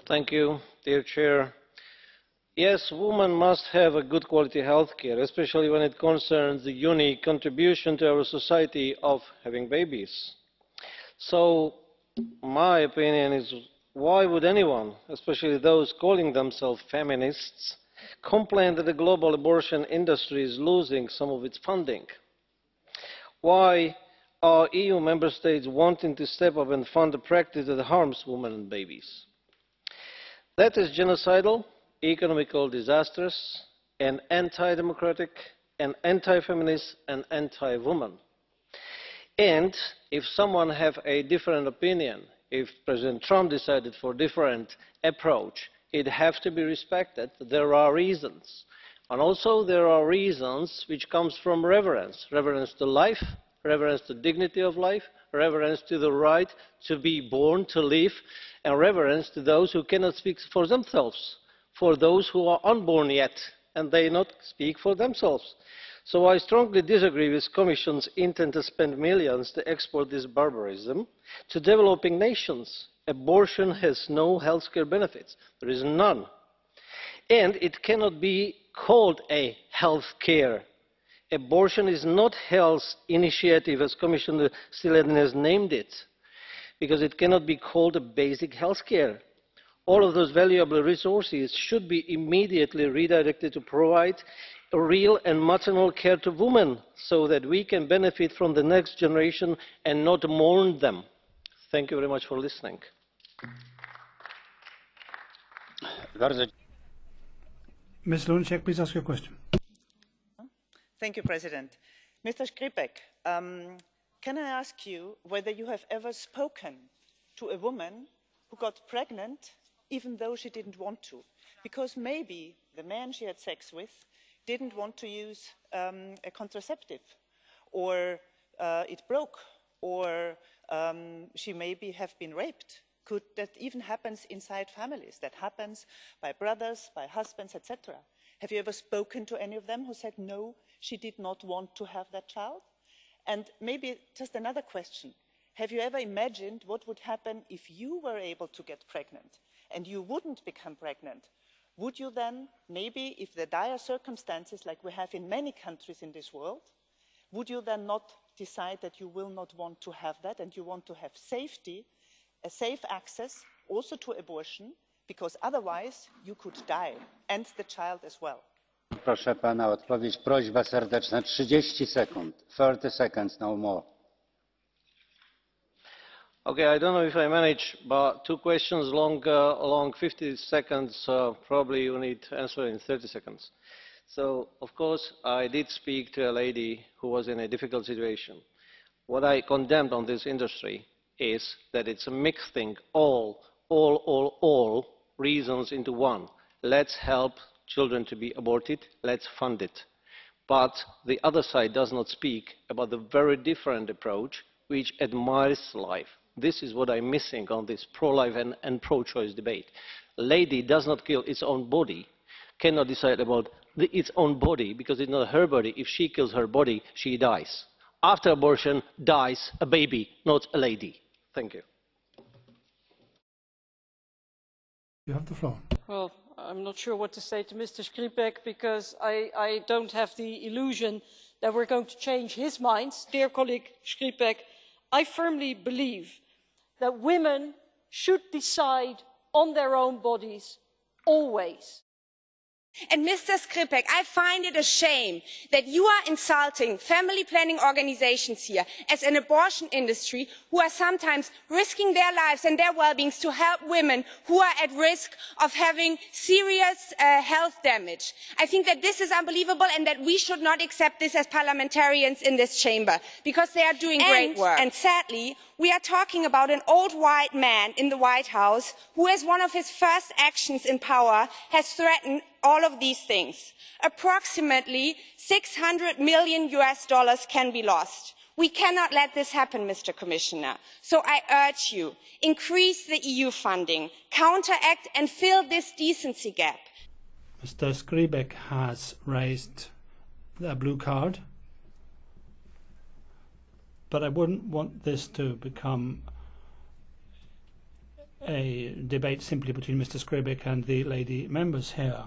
Thank you, dear Chair. Yes, women must have a good quality health care, especially when it concerns the unique contribution to our society of having babies. So, my opinion is, why would anyone, especially those calling themselves feminists, complain that the global abortion industry is losing some of its funding? Why are EU member states wanting to step up and fund a practice that harms women and babies? That is genocidal, economical disastrous, and anti-democratic, and anti-feminist, and anti-woman. And if someone has a different opinion, if President Trump decided for a different approach, it has to be respected. There are reasons. And also there are reasons which come from reverence. Reverence to life, reverence to dignity of life, reverence to the right to be born, to live, and reverence to those who cannot speak for themselves, for those who are unborn yet, and they not speak for themselves. So I strongly disagree with the Commission's intent to spend millions to export this barbarism to developing nations. Abortion has no healthcare benefits. There is none. And it cannot be called a health care. Abortion is not a health initiative, as Commissioner Stylianides has named it, because it cannot be called a basic health care. All of those valuable resources should be immediately redirected to provide real and maternal care to women, so that we can benefit from the next generation and not mourn them. Thank you very much for listening. Ms. Lunacek, please ask your question. Thank you, President. Mr. Skripek, can I ask you whether you have ever spoken to a woman who got pregnant even though she didn't want to? Because maybe the man she had sex with didn't want to use a contraceptive, or it broke, or she maybe have been raped. That even happens inside families. That happens by brothers, by husbands, etc. Have you ever spoken to any of them who said no, she did not want to have that child? And maybe just another question. Have you ever imagined what would happen if you were able to get pregnant and you wouldn't become pregnant? Would you then, maybe if the dire circumstances like we have in many countries in this world, would you then not decide that you will not want to have that and you want to have safety, a safe access also to abortion, because otherwise you could die and the child as well? Proszę pana o odpowiedź. Prośba serdeczna. 30 sekund. 30 seconds, no more. Okay, I don't know if I manage, but two questions along 50 seconds, probably you need to answer in 30 seconds. So, of course, I did speak to a lady who was in a difficult situation. What I condemned on this industry is that it's a mixing all reasons into one. Let's help children to be aborted, let's fund it. But the other side does not speak about the very different approach which admires life. This is what I'm missing on this pro-life and pro-choice debate. A lady does not kill its own body, cannot decide about its own body, because it's not her body. If she kills her body, she dies. After abortion, dies a baby, not a lady. Thank you. You have the floor. Well, I'm not sure what to say to Mr. Skripek, because I don't have the illusion that we're going to change his mind. Dear colleague Skripek, I firmly believe that women should decide on their own bodies, always. And Mr. Skripek, I find it a shame that you are insulting family planning organizations here as an abortion industry who are sometimes risking their lives and their well-being to help women who are at risk of having serious health damage. I think that this is unbelievable and that we should not accept this as parliamentarians in this chamber, because they are doing great work. And sadly, we are talking about an old white man in the White House who, as one of his first actions in power, has threatened all of these things. Approximately $600 million can be lost. We cannot let this happen, Mr. Commissioner. So I urge you, increase the EU funding, counteract and fill this decency gap. Mr. Skripek has raised the blue card, but I wouldn't want this to become a debate simply between Mr. Skripek and the lady members here.